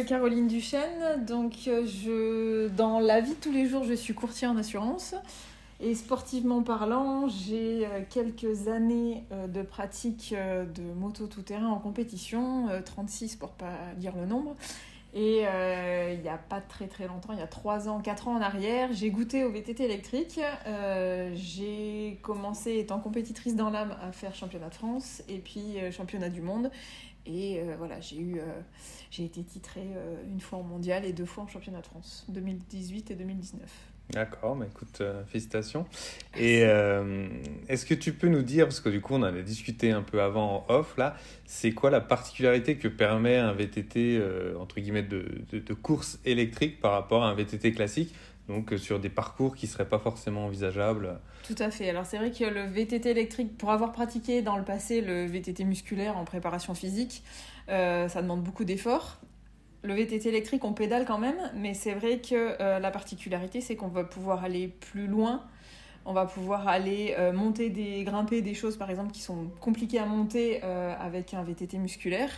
Caroline Duchesne. Donc, dans la vie de tous les jours, je suis courtier en assurance. Et sportivement parlant, j'ai quelques années de pratique de moto tout-terrain en compétition, 36 pour pas dire le nombre. Et il n'y a pas très très longtemps, il y a 3 ans, 4 ans en arrière, j'ai goûté au VTT électrique. J'ai commencé étant compétitrice dans l'âme à faire championnat de France et puis championnat du monde. Et voilà, j'ai été titrée une fois en mondial et 2 fois en championnat de France, 2018 et 2019. D'accord, bah écoute, félicitations. Et est-ce que tu peux nous dire, parce que du coup on en a discuté un peu avant en off là, c'est quoi la particularité que permet un VTT entre guillemets de course électrique par rapport à un VTT classique, donc sur des parcours qui ne seraient pas forcément envisageables? Tout à fait. Alors c'est vrai que le VTT électrique, pour avoir pratiqué dans le passé le VTT musculaire en préparation physique, ça demande beaucoup d'efforts. Le VTT électrique, on pédale quand même, mais c'est vrai que la particularité, c'est qu'on va pouvoir aller plus loin. On va pouvoir aller grimper des choses, par exemple, qui sont compliquées à monter avec un VTT musculaire.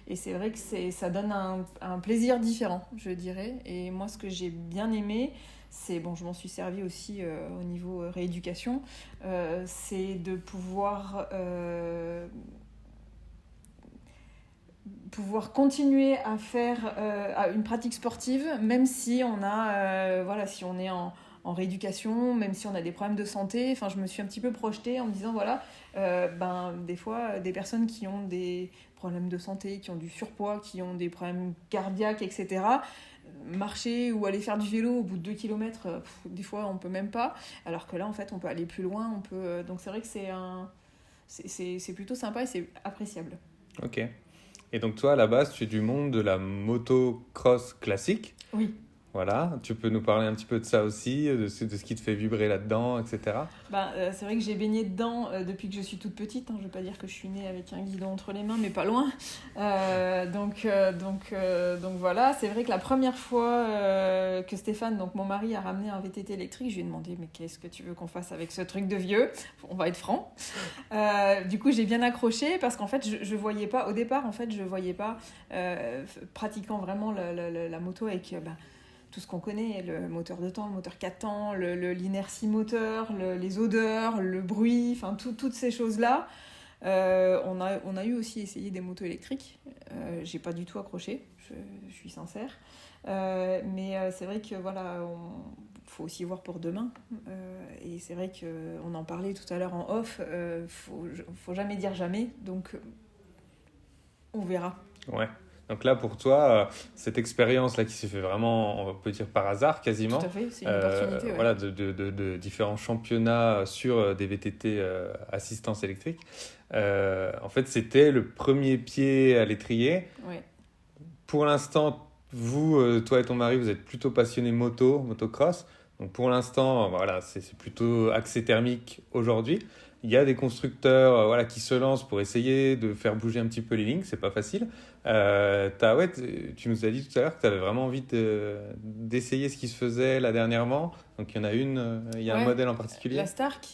Et c'est vrai que ça donne un plaisir différent, je dirais. Et moi, ce que j'ai bien aimé, c'est, bon, je m'en suis servi aussi au niveau rééducation, c'est de pouvoir continuer à faire une pratique sportive, même si on a, si on est en rééducation, même si on a des problèmes de santé. Enfin, je me suis un petit peu projetée en me disant, des fois, des personnes qui ont des problèmes de santé, qui ont du surpoids, qui ont des problèmes cardiaques, etc., marcher ou aller faire du vélo au bout de 2 km, des fois, on peut même pas. Alors que là, en fait, on peut aller plus loin. Donc, c'est vrai que c'est plutôt sympa et c'est appréciable. Ok. Et donc toi, à la base, tu es du monde de la motocross classique. Oui. Voilà, tu peux nous parler un petit peu de ça aussi, de ce qui te fait vibrer là-dedans, etc. C'est vrai que j'ai baigné dedans depuis que je suis toute petite. Je ne veux pas dire que je suis née avec un guidon entre les mains, mais pas loin. Donc voilà, c'est vrai que la première fois que Stéphane, donc mon mari, a ramené un VTT électrique, je lui ai demandé, mais qu'est-ce que tu veux qu'on fasse avec ce truc de vieux ? On va être franc. Du coup, j'ai bien accroché parce qu'en fait, je voyais pas, au départ, je voyais pas, pratiquant vraiment la moto avec... tout ce qu'on connaît, le moteur 2 temps, le moteur 4 temps, l'inertie moteur, les odeurs, le bruit, enfin toutes ces choses-là. On a eu aussi essayé des motos électriques. J'ai pas du tout accroché, je suis sincère. Mais c'est vrai que voilà, faut aussi voir pour demain. Et c'est vrai qu'on en parlait tout à l'heure en off, faut jamais dire jamais, donc on verra. Ouais. Donc là, pour toi, cette expérience-là qui s'est fait vraiment, on peut dire par hasard quasiment. Tout à fait, c'est une opportunité. Ouais. Voilà, de différents championnats sur des VTT assistance électrique. En fait, c'était le premier pied à l'étrier. Ouais. Pour l'instant, vous, toi et ton mari, vous êtes plutôt passionnés motocross. Donc pour l'instant, voilà, c'est plutôt axé thermique aujourd'hui. Il y a des constructeurs qui se lancent pour essayer de faire bouger un petit peu les lignes, c'est pas facile. Tu nous as dit tout à l'heure que tu avais vraiment envie d'essayer ce qui se faisait là dernièrement. Donc il y en a il y a un modèle en particulier. La Stark,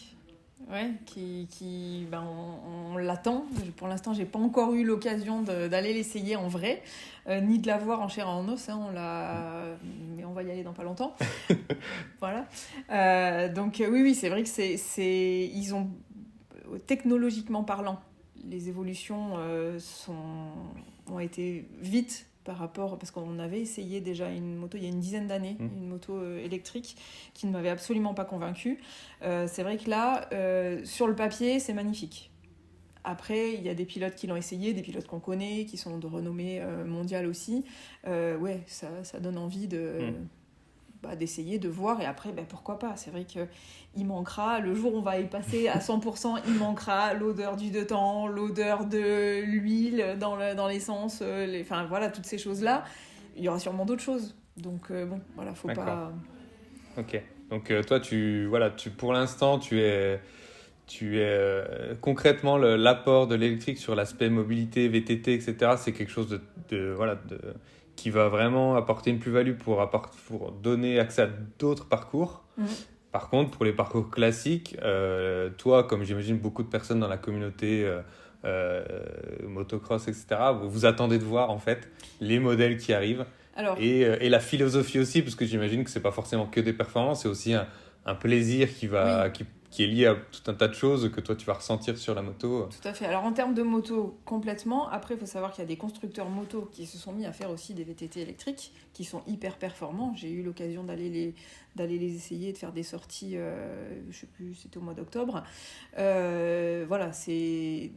on l'attend. Pour l'instant, j'ai pas encore eu l'occasion d'aller l'essayer en vrai, ni de la voir en chair et en os. Mais on va y aller dans pas longtemps. Voilà. Oui, c'est vrai que ils ont, technologiquement parlant, les évolutions ont été vite par rapport, parce qu'on avait essayé déjà une moto il y a une dizaine d'années, une moto électrique qui ne m'avait absolument pas convaincue. C'est vrai que là, sur le papier, c'est magnifique. Après, il y a des pilotes qui l'ont essayé, des pilotes qu'on connaît, qui sont de renommée mondiale aussi. Ça donne envie d'essayer, de voir, et après, pourquoi pas. C'est vrai qu'il manquera, le jour où on va y passer à 100%, il manquera l'odeur du 2 temps, l'odeur de l'huile dans l'essence, toutes ces choses-là. Il y aura sûrement d'autres choses. Donc, faut D'accord. pas... Ok. Donc, toi, pour l'instant, tu es concrètement l'apport de l'électrique sur l'aspect mobilité, VTT, etc. C'est quelque chose qui va vraiment apporter une plus-value pour donner accès à d'autres parcours. Par contre, pour les parcours classiques, toi, comme j'imagine beaucoup de personnes dans la communauté motocross, etc., vous attendez de voir en fait les modèles qui arrivent Alors, et la philosophie aussi, parce que j'imagine que c'est pas forcément que des performances, c'est aussi un plaisir oui. qui est lié à tout un tas de choses que toi tu vas ressentir sur la moto. Tout à fait. Alors en termes de moto, complètement. Après, il faut savoir qu'il y a des constructeurs moto qui se sont mis à faire aussi des VTT électriques, qui sont hyper performants. J'ai eu l'occasion d'aller les essayer, de faire des sorties, je sais plus, c'était au mois d'octobre. Voilà, il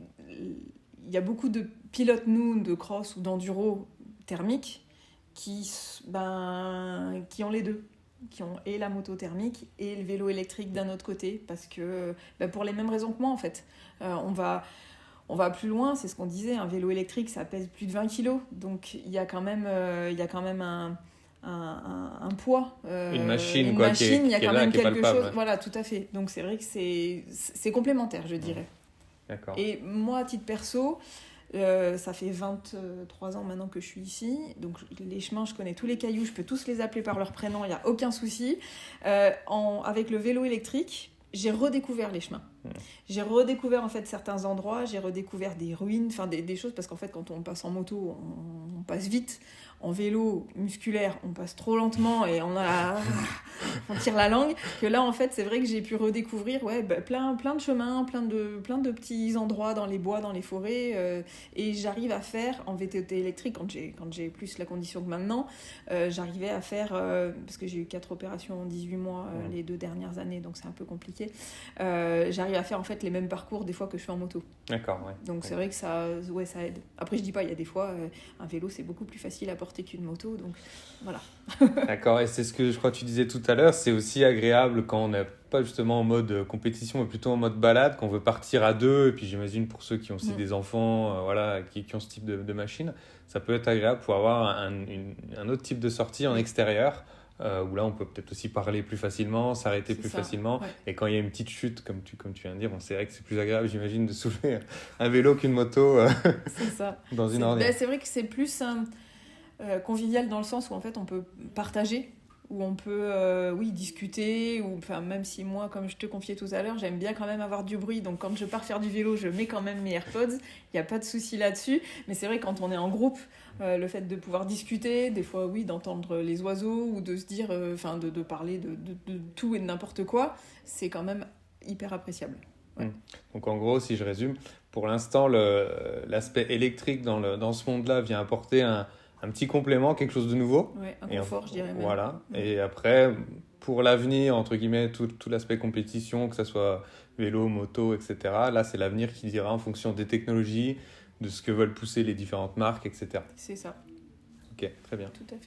y a beaucoup de pilotes, nous, de cross ou d'enduro thermique, qui ont les deux, qui ont et la moto thermique et le vélo électrique d'un autre côté, parce que pour les mêmes raisons que moi en fait. On va plus loin, c'est ce qu'on disait, un vélo électrique ça pèse plus de 20 kilos, donc il y a quand même un poids, Une machine, une quoi, machine, il y a qui est quand là, même qui est quelque palpable, chose, ouais. voilà, tout à fait. Donc c'est vrai que c'est complémentaire, je dirais. D'accord. Et moi, à titre perso, ça fait 23 ans maintenant que je suis ici, donc les chemins, je connais tous les cailloux, je peux tous les appeler par leur prénom, il n'y a aucun souci. Avec le vélo électrique, j'ai redécouvert les chemins. J'ai redécouvert en fait certains endroits, j'ai redécouvert des ruines, enfin des choses, parce qu'en fait quand on passe en moto, on passe vite. En vélo musculaire, on passe trop lentement et on tire la langue. Que là, en fait, c'est vrai que j'ai pu redécouvrir plein de chemins, plein de petits endroits dans les bois, dans les forêts. Et j'arrive à faire en VTT électrique, quand j'ai plus la condition que maintenant, j'arrivais à faire, parce que j'ai eu 4 opérations en 18 mois les 2 dernières années, donc c'est un peu compliqué. J'arrive à faire en fait les mêmes parcours des fois que je fais en moto. D'accord, ouais. Donc c'est vrai que ça aide. Après, je dis pas, il y a des fois, un vélo c'est beaucoup plus facile à porter qu'une moto, donc voilà. D'accord, et c'est ce que je crois que tu disais tout à l'heure, c'est aussi agréable quand on n'est pas justement en mode compétition, mais plutôt en mode balade, qu'on veut partir à deux, et puis j'imagine pour ceux qui ont aussi des enfants, voilà, qui ont ce type de machine, ça peut être agréable pour avoir un autre type de sortie en extérieur, où là on peut peut-être aussi parler plus facilement, s'arrêter plus facilement, ouais. et quand il y a une petite chute, comme tu viens de dire, bon, c'est vrai que c'est plus agréable, j'imagine, de soulever un vélo qu'une moto C'est ça. dans une ornière. C'est vrai que c'est plus convivial dans le sens où en fait on peut partager, où on peut discuter, ou enfin même si moi, comme je te confiais tout à l'heure, j'aime bien quand même avoir du bruit, donc quand je pars faire du vélo, je mets quand même mes AirPods, il n'y a pas de souci là-dessus. Mais c'est vrai, quand on est en groupe, le fait de pouvoir discuter, des fois d'entendre les oiseaux, ou de se dire, de parler de tout et de n'importe quoi, c'est quand même hyper appréciable. Ouais. Donc en gros, si je résume, pour l'instant, l'aspect électrique dans ce monde-là vient apporter un petit complément, quelque chose de nouveau. Ouais, un confort, je dirais même. Voilà. Et après, pour l'avenir, entre guillemets, tout l'aspect compétition, que ce soit vélo, moto, etc., là, c'est l'avenir qui dira en fonction des technologies, de ce que veulent pousser les différentes marques, etc. C'est ça. Ok, très bien. Tout à fait.